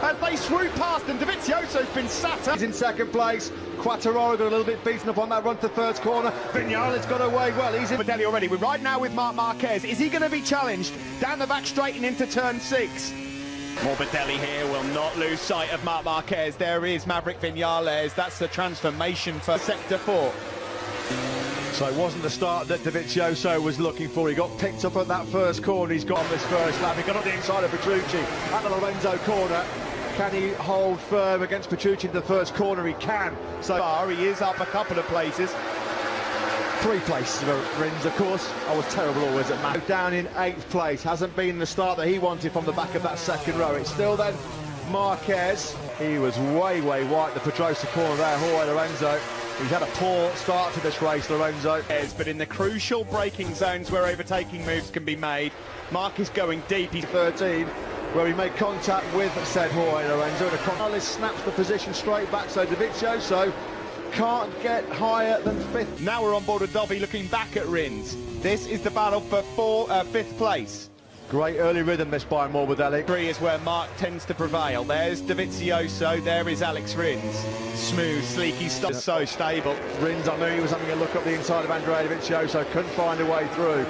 as they swoop past, and Dovizioso's been sat up. He's in second place. Quartararo got a little bit beaten up on that run to third corner. Viñales got away well. He's in Morbidelli already. We're right now with Marc Marquez. Is he going to be challenged down the back straight and into turn 6? Morbidelli here will not lose sight of Marc Marquez. There is Maverick Viñales. That's the transformation for Sector 4. So it wasn't the start that Dovizioso was looking for. He got picked up at that first corner. He's got on this first lap. He got on the inside of Petrucci at the Lorenzo corner. Can he hold firm against Petrucci in the first corner? He can. So far, he is up a couple of places. 3 places for Rins, of course. I was terrible always at Matt. Down in 8th place. Hasn't been the start that he wanted from the back of that second row. It's still then Marquez. He was way wide the Pedrosa corner there, Jorge Lorenzo. He's had a poor start to this race, Lorenzo. But in the crucial braking zones where overtaking moves can be made, Marc is going deep. He's 13, where he made contact with said Jorge Lorenzo. And Morales snaps the position straight back, so Dovizioso can't get higher than 5th. Now we're on board with Dobby looking back at Rins. This is the battle for 5th place. Great early rhythm this by Morbidelli. 3 is where Marc tends to prevail. There's Dovizioso, there is Alex Rins. Smooth, sleek, he's so stable. Rins, I knew he was having a look up the inside of Andry Dovizioso, couldn't find a way through.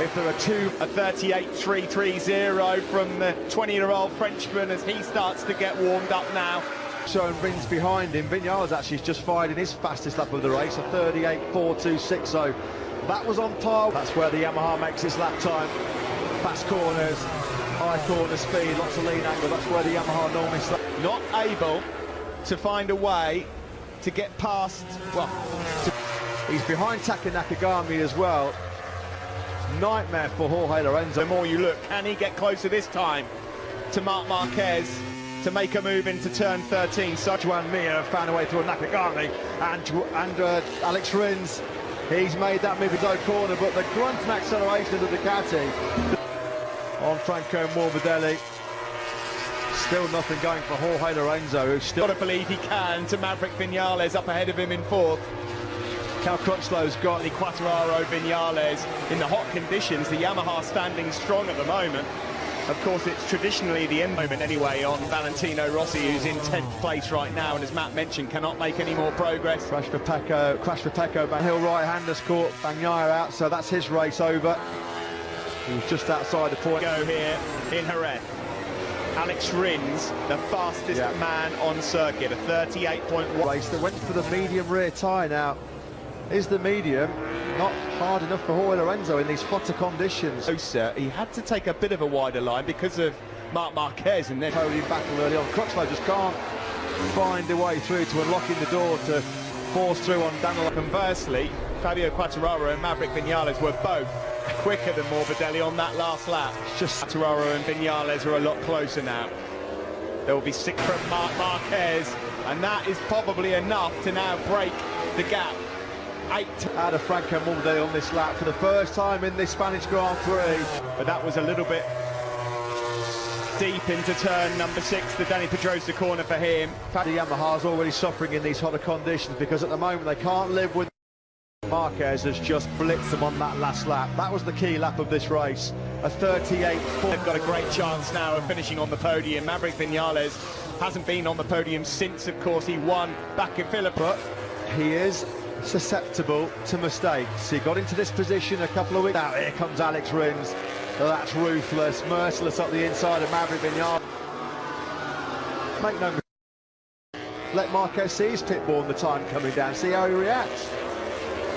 If there are two... A 38.330 from the 20-year-old Frenchman as he starts to get warmed up now. Showing Rins behind him. Viñales actually just fired in his fastest lap of the race, a 38.426, so that was on par. That's where the Yamaha makes its lap time. Fast corners, high corner speed, lots of lean angle. That's where the Yamaha normally starts. Not able to find a way to get past, well... He's behind Taka Nakagami as well. Nightmare for Jorge Lorenzo. The more you look, can he get closer this time to Marc Marquez to make a move into turn 13? Juan Mir found a way through Nakagami and Alex Rins. He's made that move into corner, but the grunt and acceleration of the Ducati on Franco Morbidelli. Still nothing going for Jorge Lorenzo, who's still... Got to believe he can, to Maverick Viñales up ahead of him in 4th. Cal Crutchlow's got the Quartararo Viñales in the hot conditions. The Yamaha standing strong at the moment. Of course, it's traditionally the end moment anyway on Valentino Rossi, who's in 10th place right now, and as Matt mentioned, cannot make any more progress. Crash for Pecco, Van Hill right-handers caught Bagnaia out, so that's his race over. He was just outside the point. Go here in Jerez. Alex Rins, the fastest man on circuit, a 38.1. Race that went for the medium rear tyre now. Is the medium not hard enough for Jorge Lorenzo in these hotter conditions? Oh, sir, he had to take a bit of a wider line because of Marc Marquez and then podium battle early on. Crutchlow just can't find a way through to unlocking the door to force through on Daniel. Conversely, Fabio Quartararo and Maverick Viñales were both quicker than Morbidelli on that last lap. Just Quartararo and Viñales are a lot closer now. There will be 6 from Marc Marquez, and that is probably enough to now break the gap. 8 out of Franco Morbidelli on this lap for the first time in this Spanish Grand Prix. But that was a little bit deep into turn number 6, the Dani Pedrosa corner for him. The Yamaha's already suffering in these hotter conditions because at the moment they can't live with. Marquez has just blitzed them on that last lap. That was the key lap of this race. A 38.4. They've got a great chance now of finishing on the podium. Maverick Viñales hasn't been on the podium since, of course, he won back in Philippa. He is susceptible to mistakes. He got into this position a couple of weeks out. Here comes Alex Rins. That's ruthless, merciless up the inside of Maverick Viñales. Make no mistake. Let Marquez see his pit bull and the time coming down, see how he reacts.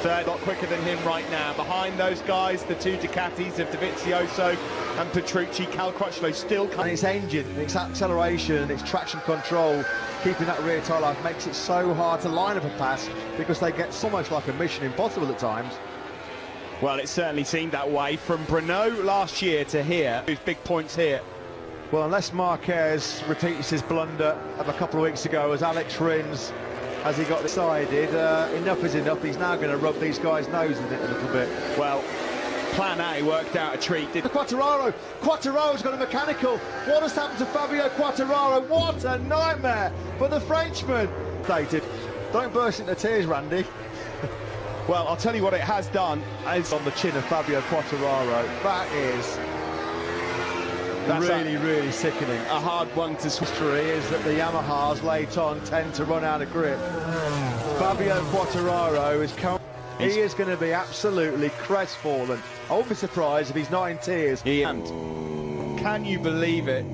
Third, a lot quicker than him right now. Behind those guys, the 2 Ducatis of Dovizioso and Petrucci. Cal Crutchlow still coming. And its engine, its acceleration, its traction control, keeping that rear tyre life makes it so hard to line up a pass because they get so much like a mission impossible at times. Well, it certainly seemed that way from Brno last year to here. Those big points here. Well, unless Marquez repeats his blunder of a couple of weeks ago as Alex Rins, as he got decided, enough is enough. He's now going to rub these guys' nose in it a little bit. Well, plan A worked out a treat. Quartararo's got a mechanical. What has happened to Fabio Quartararo? What a nightmare for the Frenchman. Don't burst into tears, Randy. Well, I'll tell you what it has done. Is on the chin of Fabio Quartararo. That is That's really sickening. A hard one to switch. Is that the Yamahas late on tend to run out of grip. Fabio Quartararo is he is going to be absolutely crestfallen. I won't be surprised if he's not in tears. Can you believe it?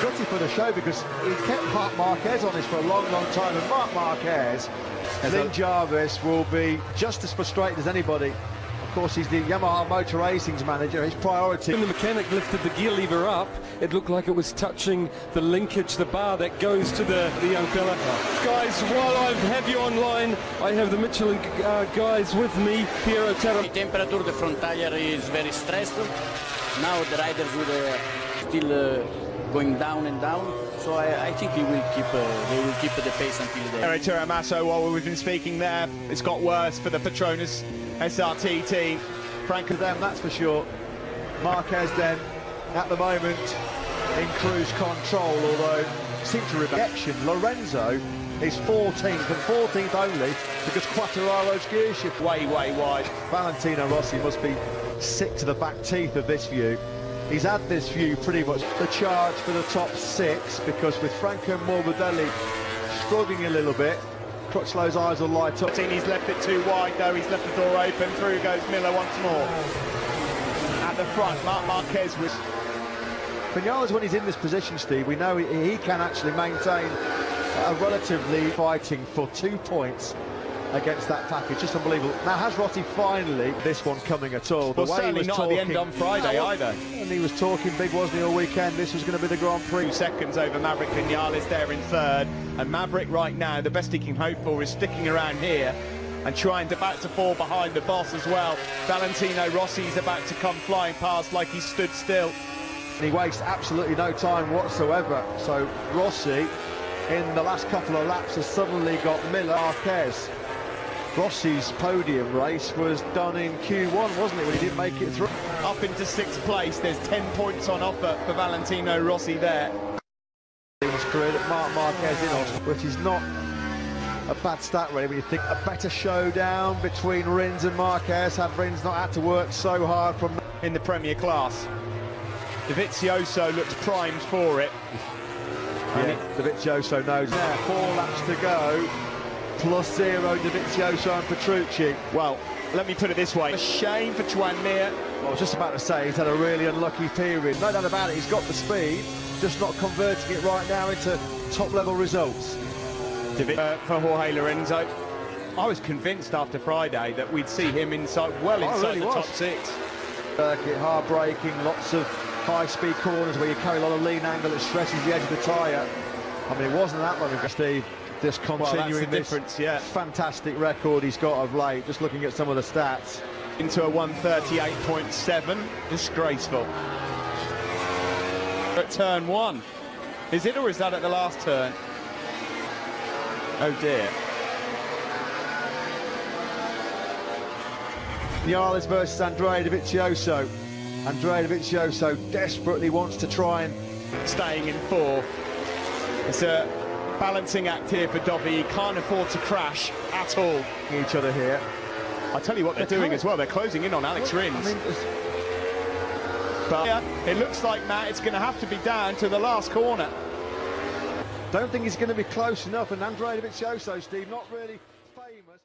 Gutty for the show because he kept Marc Marquez on this for a long time, and Marc Marquez, Lynn Jarvis will be just as frustrated as anybody. Of course, he's the Yamaha Motor Racing's manager. His priority. When the mechanic lifted the gear lever up, it looked like it was touching the linkage, the bar that goes to the young fella. Guys, while I have you online, I have the Michelin guys with me here at Terra. The temperature of the front tire is very stressed. Now the riders will still going down and down. So I think they will keep the pace until the end. Terra Masso, while we've been speaking there, it's got worse for the Petronas SRT team. Frank of them, that's for sure. Marquez then, at the moment, in cruise control, although seems to reaction. Lorenzo is 14th, and 14th only because Quartararo's gear shift Way wide. Valentino Rossi must be sick to the back teeth of this view. He's had this view pretty much the charge for the top 6, because with Franco Morbidelli struggling a little bit, Crutchlow's eyes will light up. He's left it too wide though, he's left the door open, through goes Miller once more. At the front, Marc Marquez was... Vinales, when he's in this position, Steve, we know he can actually maintain a relatively fighting for 2 points against that package. Just unbelievable. Now, has Rossi finally this one coming at all? Well, certainly not at the end on Friday either. And he was talking big, wasn't he, all weekend? This was going to be the Grand Prix. 2 seconds over Maverick Vinales there in third. And Maverick right now, the best he can hope for is sticking around here and trying about to fall behind the boss as well. Valentino Rossi's about to come flying past like he stood still. And he wastes absolutely no time whatsoever. So Rossi, in the last couple of laps, has suddenly got Miller Marquez. Rossi's podium race was done in Q1, wasn't it, when he didn't make it through? Up into 6th place, there's 10 points on offer for Valentino Rossi there. In his career that Marc Marquez in Austin, which is not a bad stat really when you think a better showdown between Rins and Marquez, had Rins not had to work so hard from in the Premier class. Dovizioso looks primed for it. Yeah, Dovizioso knows there, 4 laps to go. +0 Dovizioso and Petrucci. Well, let me put it this way. A shame for Joan Mir. Well, I was just about to say he's had a really unlucky period. No doubt about it, he's got the speed, just not converting it right now into top-level results. For Jorge Lorenzo. I was convinced after Friday that we'd see him inside the top 6. Circuit, hard braking, lots of high-speed corners where you carry a lot of lean angle that stresses the edge of the tyre. I mean, it wasn't that long ago, Steve. Just continuing this fantastic record he's got of late, just looking at some of the stats. Into a 138.7, disgraceful. At turn 1. Is it, or is that at the last turn? Oh dear. Vinales versus Andry Dovizioso. Andry Dovizioso desperately wants to try and... Staying in 4. It's a balancing act here for Dovi. He can't afford to crash at all. Each other here. I tell you what they're doing as well. They're closing in on Alex Rins. I mean, but yeah, it looks like, Matt, it's going to have to be down to the last corner. Don't think he's going to be close enough. And Andry Dovizioso, Steve, not really famous.